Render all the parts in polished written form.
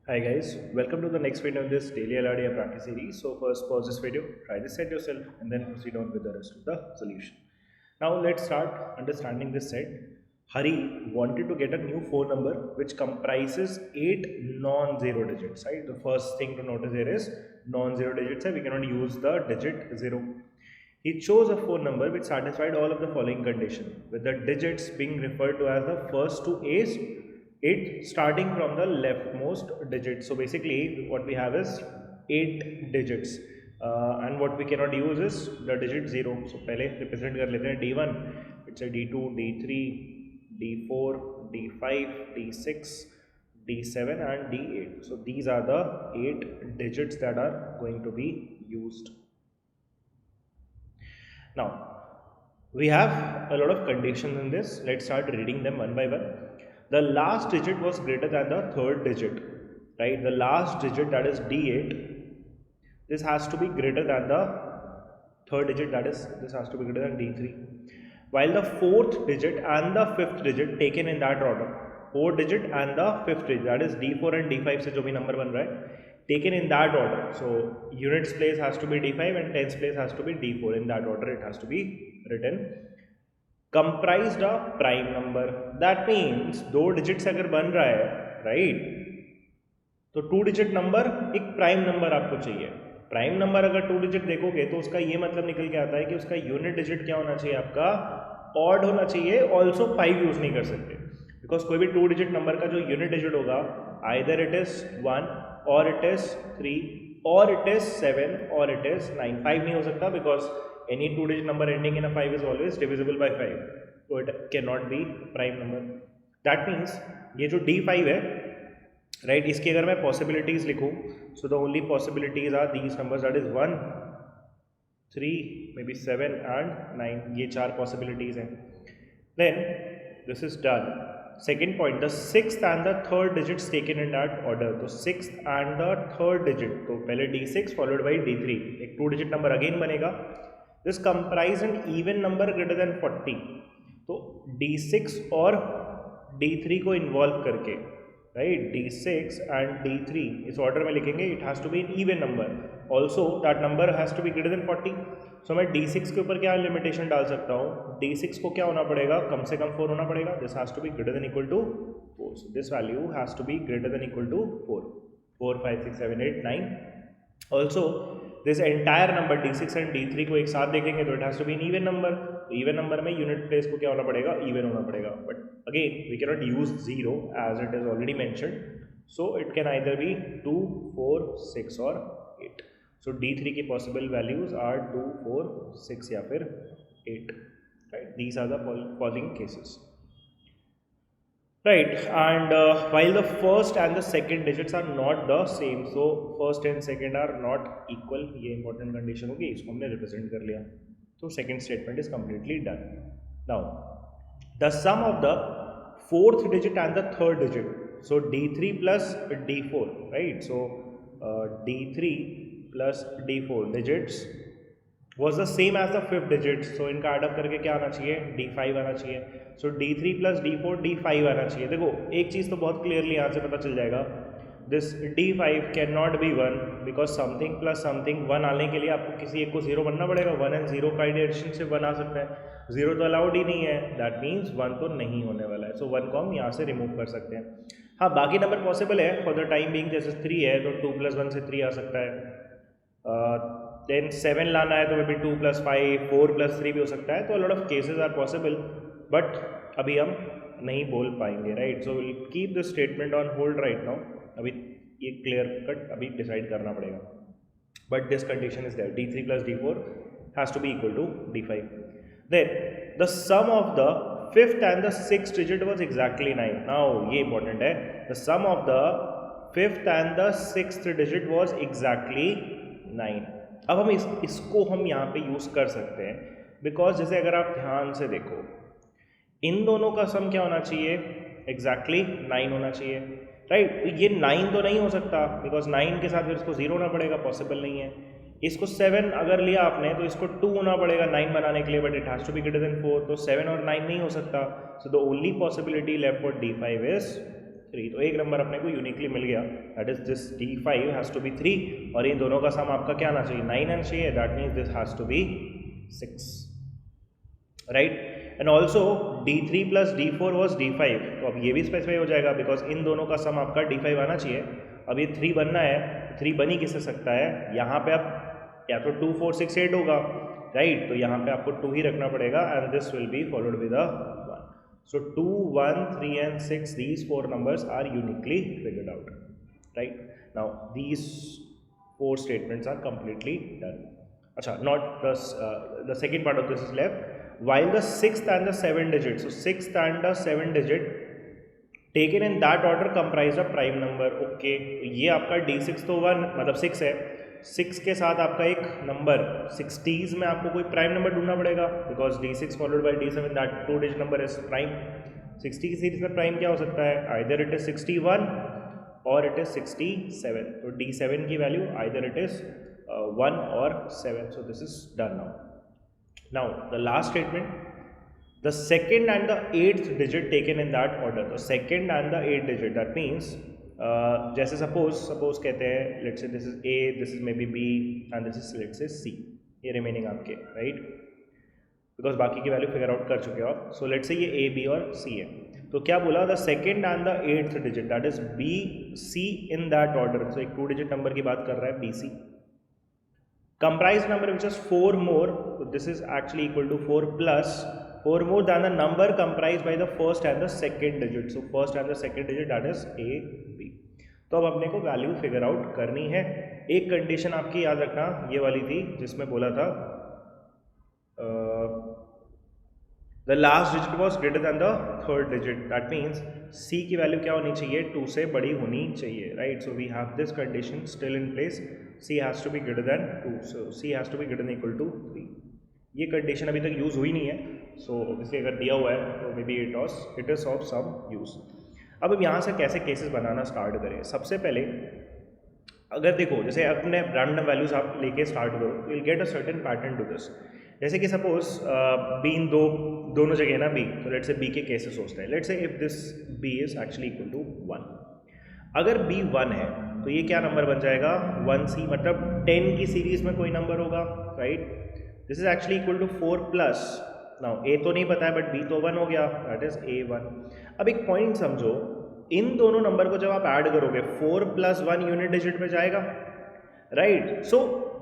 Hi guys, welcome to the next video in this daily LRDA practice series. So first pause this video, try this set yourself and then proceed on with the rest of the solution. Now let's start understanding this set. Hari wanted to get a new phone number which comprises 8 non-zero digits, right? The first thing to notice here is non-zero digits, we cannot use the digit 0. He chose a phone number which satisfied all of the following conditions, with the digits being referred to as the first two A's, it starting from the leftmost digit. So basically what we have is 8 digits and what we cannot use is the digit 0. So पहले represent कर लेते हैं D1, it's a D2, D3, D4, D5, D6, D7 and D8. So these are the 8 digits that are going to be used. Now, we have a lot of conditions in this. Let's start reading them one by one. The last digit was greater than the third digit, right? The last digit, that is D8, this has to be greater than the third digit, that is this has to be greater than D3. While the fourth digit and the fifth digit taken in that order, fourth digit and the fifth digit, that is D4 and D5 से जो भी number बन रहा है, taken in that order. So units place has to be D5 and tens place has to be D4. In that order it has to be written. Comprised a prime number. That means दो digits अगर बन रहा है, right? तो 2 digit number एक prime number आपको चाहिए. Prime number अगर 2 डिजिट देखोगे तो उसका ये मतलब निकल के आता है कि उसका यूनिट डिजिट क्या होना चाहिए, आपका ऑड होना चाहिए. ऑल्सो 5 यूज नहीं कर सकते बिकॉज कोई भी 2 डिजिट नंबर का जो यूनिट डिजिट होगा, आइदर इट इज 1 और इट इज 3 और इट इज 7 और इट इज 9. 5 नहीं हो सकता because any 2 digit number ending in a 5 is always divisible by 5, so it cannot be prime number. That means ये जो D5 है, राइट, इसकी अगर मैं पॉसिबिलिटीज लिखूं, so the only possibilities are these numbers, that is 1, 3, may be 7 and 9. ये चार possibilities हैं. Then this is done. Second point, the sixth and the third digits taken in that order. तो sixth and the third digit, तो पहले D6 followed by D3, एक 2 digit number again बनेगा. This comprise an even number greater than 40. तो D6 और D3 को involve करके, right, D6 and D3 इस ऑर्डर में लिखेंगे. It has to be an even number, also that number has to be greater than 40. So मैं D6 के ऊपर क्या लिमिटेशन डाल सकता हूँ, D6 को क्या होना पड़ेगा, कम से कम 4 होना पड़ेगा. This has to be greater than equal to 4. So this value has to be greater than equal to 4. 4, 5, 6, 7, 8, 9. Also this entire number D6 and D3 को एक साथ देखेंगे तो it has to be an even number. Even number में unit place को क्या होना पड़ेगा, इवन होना पड़ेगा. But again we can not use 0 as it is already mentioned, so it can either be 2, 4, 6 और 8. सो D3 की पॉसिबल वैल्यूज आर 2, 4, 6 या फिर 8, right. These are the following cases, right. And while the first and the second digits are not the same, so first and second are not equal, ये important condition होगी, इसको हमने represent कर लिया. तो second statement is completely done. Now the sum of the fourth digit and the third digit, so D3 plus D4, right. So D3 plus D4 digits was the same as the fifth digit. So इनका add up करके क्या आना चाहिए, D5 आना चाहिए. So D3 plus D4 D5 आना चाहिए. देखो एक चीज़ तो बहुत क्लियरली यहाँ से पता चल जाएगा, this D5 can not be 1 because something plus something 1 आने के लिए आपको किसी एक को 0 बनना पड़ेगा. 1 एंड 0 का एडिशन से 1 आ सकता है, 0 तो अलाउड ही नहीं है. दैट मीन्स 1 तो नहीं होने वाला है. सो 1 को हम यहाँ से रिमूव कर सकते हैं. हाँ, बाकी नंबर पॉसिबल है फॉर द टाइम बीइंग. जैसे 3 है तो 2 + 1 से 3 आ सकता है. देन 7 लाना है तो मे बी 2 + 5, 4 + 3 भी हो सकता है. तो lot of cases are possible, but अभी हम नहीं बोल पाएंगे, right. So will keep the statement on hold right now. अभी ये क्लियर कट अभी डिसाइड करना पड़ेगा, but this condition is there, D3 plus D4 has to be equal to D5. Then the sum of the fifth and the sixth digit was exactly 9. Now ये important है, the sum of the fifth and the sixth digit was exactly 9. अब हम इसको हम यहाँ पे use कर सकते हैं बिकॉज जैसे अगर आप ध्यान से देखो, इन दोनों का सम क्या होना चाहिए, एग्जैक्टली 9 होना चाहिए, राइट. ये 9 तो नहीं हो सकता बिकॉज 9 के साथ फिर इसको 0 होना पड़ेगा, पॉसिबल नहीं है. इसको 7 अगर लिया आपने तो इसको 2 होना पड़ेगा 9 बनाने के लिए, but it has to be greater than 4. तो 7 और 9 नहीं हो सकता. So the only possibility left for D5 is 3। तो एक नंबर अपने को यूनिकली मिल गया, that is this D5 has to be 3 और इन दोनों का सम आपका क्या आना चाहिए 9 आना चाहिए, that means this has to be 6, right. And also D3 plus D4 was D5, तो अब ये भी स्पेसिफाई हो जाएगा बिकॉज इन दोनों का सम आपका D5 आना चाहिए। अब ये 3 बनना है, 3 बन ही किससे सकता है, यहाँ पे आप या तो 2 4 6 8 होगा, राइट। तो यहाँ पे आपको 2 ही रखना पड़ेगा and this will be followed with a 1। So 2, 1, 3 and 6, these 4 numbers are uniquely figured out, right? Now these 4 statements are completely done. Acha, not the second part of this is left. While the 6th and the 7th digit, so 6th and the 7th digit taken in that order comprise a prime number. Okay, ये आपका D6 तो 1 मतलब 6 है, 6 के साथ आपका एक number 60s में आपको कोई प्राइम नंबर ढूंढना पड़ेगा because D6 followed by D7 that 2 digit number is prime. 60 की सीरीज में प्राइम क्या हो सकता है, आइदर इट इज 61 और इट इज 67। तो D7 की वैल्यू आइदर इट इज 1 और 7। So this is done now the last statement, the second and the 8th digit taken in that order. The second and the 8th digit, that means जैसे suppose कहते हैं let's से this is A, this is may be B and this is let's say C, ये remaining आपके, right, because बाकी की value figure out कर चुके हो आप। सो लेट्स से ये A, B और C है, तो क्या बोला, the second and the 8th digit that is B, C in that order. So एक 2 डिजिट नंबर की बात कर रहा है BC, comprised number which is 4 more, so this is actually equal to 4 plus 4 more than the number comprised by the first and the second digit. So first and the second digit that is A, B. तो अब अपने को value figure out करनी है। एक condition आपकी याद रखना ये वाली थी जिसमें बोला था the last digit was greater than the third digit, that means C की वैल्यू क्या होनी चाहिए, 2 से बड़ी होनी चाहिए, right. So we have this condition still in place, C has to be greater than 2, so C has to be greater than equal to 3। ये condition अभी तक यूज़ हुई नहीं है, सो ऑब्वियसली अगर दिया हुआ है तो maybe it is of some use. अब यहाँ से कैसे केसेस बनाना स्टार्ट करें। सबसे पहले अगर देखो जैसे अपने रैंडम वैल्यूज आप लेके स्टार्ट करो तो will get a certain pattern to this. जैसे कि सपोज B इन दोनों जगह ना B, तो लेट्स से B के केसेस सोचते हैं। Let's say if this B is actually equal to 1, अगर B 1 है तो ये क्या नंबर बन जाएगा 1C, मतलब 10 की सीरीज में कोई नंबर होगा, right. This is actually equal to 4 plus, now A तो नहीं पता है बट B तो 1 हो गया, दैट इज A1। अब एक पॉइंट समझो, इन दोनों नंबर को जब आप ऐड करोगे 4 प्लस 1 यूनिट डिजिट में जाएगा, राइट। सो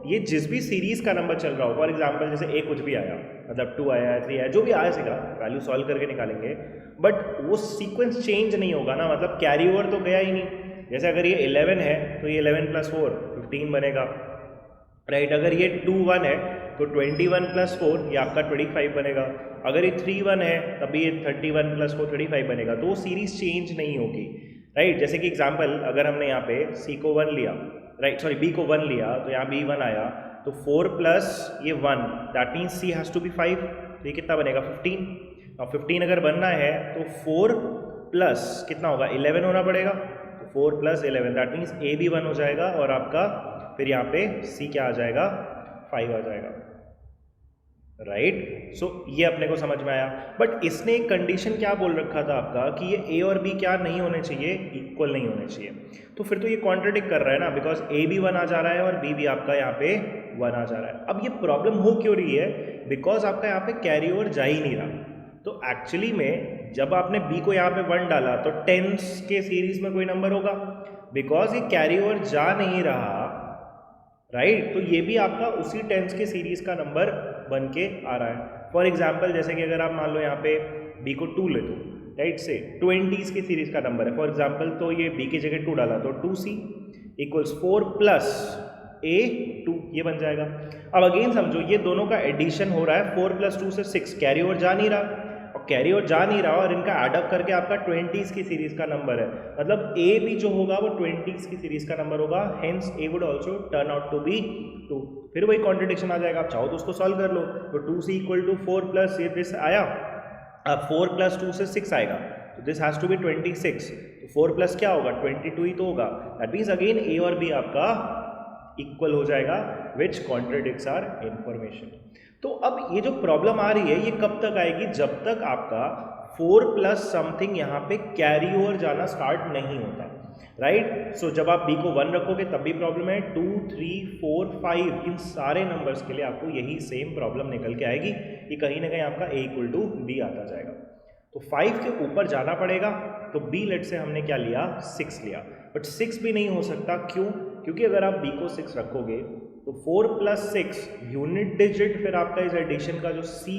ये जिस भी सीरीज का नंबर चल रहा हो, फॉर एग्जाम्पल जैसे A कुछ भी आया, मतलब 2 आया 3 आया, जो भी आया सीगा वैल्यू सॉल्व करके निकालेंगे, बट वो सीक्वेंस चेंज नहीं होगा ना, मतलब कैरी ओवर तो गया ही नहीं। जैसे अगर ये 11 है तो ये 11 प्लस 4 15 बनेगा, राइट। अगर ये 2 1 है तो 21 प्लस 4 ये आपका 25 बनेगा। अगर ये 3 1 है तभी ये 31 प्लस 4 35 बनेगा, तो वो सीरीज चेंज नहीं होगी, राइट। जैसे कि एग्जाम्पल अगर हमने यहाँ पे C को 1 लिया, राइट, सॉरी B को 1 लिया तो यहाँ B 1 आया, तो 4 प्लस ये 1 that means C has to be 5, तो ये कितना बनेगा 15। और 15 अगर बनना है तो 4 प्लस कितना होगा 11 होना पड़ेगा, तो 4 प्लस 11 दैट मीन्स A भी 1 हो जाएगा और आपका फिर यहाँ पे C क्या आ जाएगा 5 आ जाएगा, राइट। सो ये अपने को समझ में आया। बट इसने एक कंडीशन क्या बोल रखा था आपका कि ये A और B क्या नहीं होने चाहिए, इक्वल नहीं होने चाहिए। तो फिर तो ये कॉन्ट्रडिक्ट कर रहा है ना, बिकॉज A भी 1 आ जा रहा है और B भी आपका यहाँ पे 1 आ जा रहा है। अब ये प्रॉब्लम हो क्यों रही है, बिकॉज आपका यहाँ पे कैरी ओवर जा ही नहीं रहा। तो एक्चुअली में जब आपने B को यहाँ पे 1 डाला तो 10s के सीरीज में कोई नंबर होगा, बिकॉज ये कैरी ओवर जा नहीं रहा, राइट। तो ये भी आपका उसी 10s के सीरीज का नंबर बन के आ रहा है। फॉर एग्जाम्पल जैसे कि अगर आप मान लो यहाँ पे B को 2 ले दो, राइट, से 20s की सीरीज का नंबर है फॉर एग्जाम्पल, तो ये B की जगह 2 डाला तो 2C इक्वल्स 4 प्लस A2, ये बन जाएगा। अब अगेन समझो ये दोनों का एडिशन हो रहा है, 4 प्लस 2 से 6, कैरी ओवर जा नहीं रहा, और कैरी ओवर जा नहीं रहा और इनका एडअप करके आपका 20s की सीरीज का नंबर है, मतलब A भी जो होगा वो 20s की सीरीज का नंबर होगा, hence A would also turn out to be 2। फिर वही कॉन्ट्रडिक्शन आ जाएगा, आप चाहो तो उसको सॉल्व कर लो। तो 2C इक्वल टू 4 प्लस ये दिस आया, अब 4 प्लस 2 से 6 आएगा, तो दिस हैज़ टू बी 26, तो 4 प्लस क्या होगा 22 ही तो होगा, दैट मीन्स अगेन A और B आपका इक्वल हो जाएगा, विच कॉन्ट्रडिक्ट्स आर इंफॉर्मेशन। तो अब ये जो प्रॉब्लम आ रही है ये कब तक आएगी, जब तक आपका 4 प्लस समथिंग यहाँ पे कैरी ओवर जाना स्टार्ट नहीं होता, राइट। सो जब आप b को 1 रखोगे तब भी प्रॉब्लम है, 2 3 4 5 इन सारे नंबर्स के लिए आपको यही सेम प्रॉब्लम निकल के आएगी कि कहीं ना कहीं आपका a इक्वल टू b आता जाएगा। तो 5 के ऊपर जाना पड़ेगा, तो b लेट से हमने क्या लिया, 6 लिया, बट 6 भी नहीं हो सकता, क्यों? क्योंकि अगर आप b को 6 रखोगे तो 4 प्लस 6 यूनिट डिजिट, फिर आपका इस एडिशन का जो c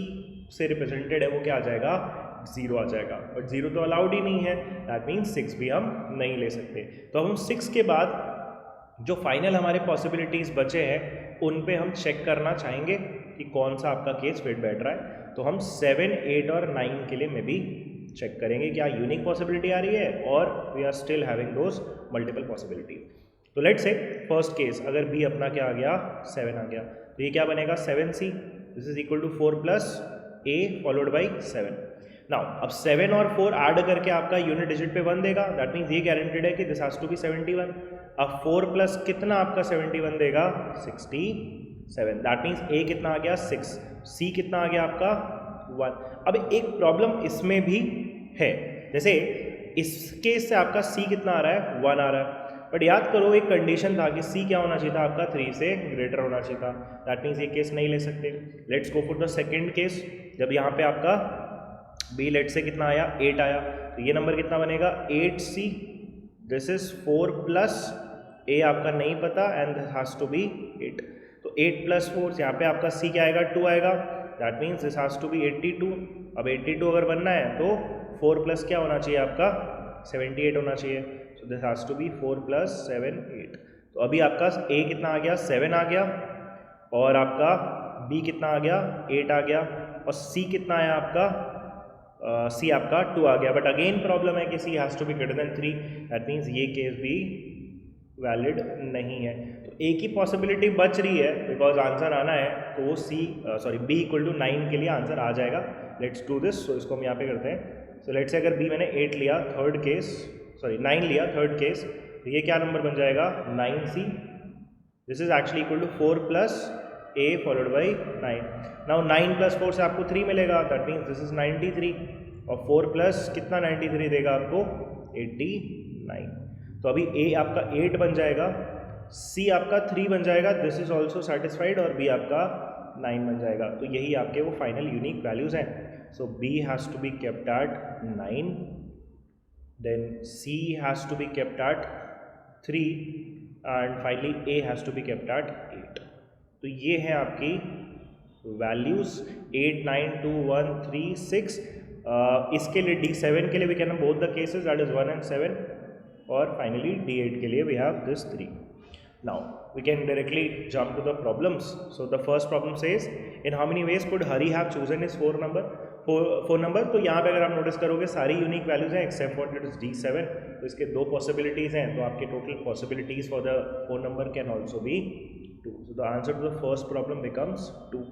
से रिप्रेजेंटेड है वो क्या आ जाएगा, 0 आ जाएगा, बट 0 तो अलाउड ही नहीं है, दैट मीन्स 6 भी हम नहीं ले सकते। तो हम 6 के बाद जो फाइनल हमारे पॉसिबिलिटीज़ बचे हैं उन पे हम चेक करना चाहेंगे कि कौन सा आपका केस फिट बैठ रहा है। तो हम 7, 8 और 9 के लिए में भी चेक करेंगे क्या यूनिक पॉसिबिलिटी आ रही है और we are still having those multiple possibility. तो लेट्स से फर्स्ट केस अगर b अपना क्या आ गया, 7 आ गया, तो ये क्या बनेगा, 7c, this is equal to 4 plus a followed by 7। Now अब 7 और 4 ऐड करके आपका यूनिट डिजिट पे 1 देगा, दैट मीन्स ये गारंटेड है कि दिस हैज टू बी 71। अब 4 प्लस कितना आपका 71 देगा, 67, दैट मीन्स a कितना आ गया, 6, c कितना आ गया आपका, 1। अब एक प्रॉब्लम इसमें भी है, जैसे इस केस से आपका c कितना आ रहा है, 1 आ रहा है, बट याद करो एक कंडीशन था कि c क्या होना चाहिए था आपका, 3 से ग्रेटर होना चाहिए था, दैट मीन्स ये केस नहीं ले सकते। Let's go for the second case, जब यहाँ पे आपका b लेट से कितना आया, 8 आया, तो ये नंबर कितना बनेगा, 8c, this is 4 plus a आपका नहीं पता and this has to be 8, तो 8 प्लस 4 यहाँ पे आपका c क्या आएगा, 2 आएगा, that means this has to be 82। अब 82 अगर बनना है तो 4 प्लस क्या होना चाहिए आपका, 78 होना चाहिए, so this has to be 4 plus 7 8। तो अभी आपका a कितना आ गया, 7 आ गया, और आपका b कितना आ गया, 8 आ गया, और c कितना आया आपका, c आपका 2 आ गया, बट अगेन प्रॉब्लम है कि c has to be greater than 3, that means ये केस भी वैलिड नहीं है। तो एक ही पॉसिबिलिटी बच रही है, बिकॉज आंसर आना है तो वो b इक्वल टू 9 के लिए आंसर आ जाएगा। लेट्स डू दिस, सो इसको हम यहाँ पे करते हैं। सो लेट्स से अगर b मैंने 8 लिया, 9 लिया थर्ड केस, तो ये क्या नंबर बन जाएगा, 9c, this is actually equal to 4 plus a followed by 9। Now 9 plus 4 से आपको 3 मिलेगा, दैट मीन्स दिस इज 93, और 4 प्लस कितना 93 देगा आपको, 89। तो अभी a आपका 8 बन जाएगा, c आपका 3 बन जाएगा, दिस इज ऑल्सो सेटिस्फाइड, और b आपका 9 बन जाएगा। तो यही आपके वो फाइनल यूनिक वैल्यूज हैं। So b has to be kept at 9, then c has to be kept at 3, and finally a has to be kept at 8। तो ये है आपकी वैल्यूज 8, 9, 2, 1, 3, 6। इसके लिए D7 के लिए we can have both the cases, that is 1 and 7, और finally D8 के लिए we have this 3। Now we can directly jump to the problems. So the first problem says, in how many ways could Hari have chosen his four number? तो यहाँ पे अगर आप notice करोगे सारी यूनिक वैल्यूज हैं except for it is D7, तो इसके 2 पॉसिबिलिटीज़ हैं, तो आपके total possibilities for the phone number can also be 2। So the answer to the first problem becomes 2.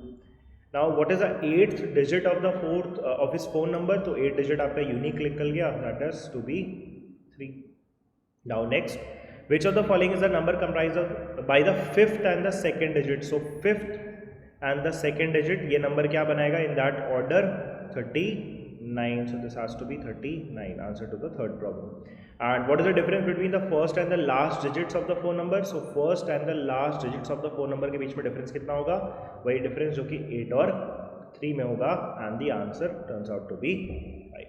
Now what is the 8th digit of the fourth of his phone number? तो 8 digit आपका unique निकल गया, that is to be 3. Now next, which of the following is the number comprised of by the 5th and the 2nd digit? So 5th and the 2nd digit, ये number क्या बनाएगा in that order, 39. So this has to be 39, answer to the third problem. And what is the difference between the first and the last digits of the phone number? So first and the last digits of the phone number के बीच में difference कितना होगा, वही difference जो कि 8 और 3 में होगा, and the answer turns out to be 5.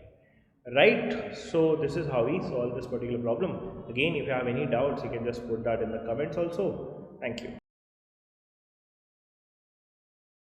Right, so this is how we solve this particular problem. Again, if you have any doubts, you can just put that in the comments also. Thank you.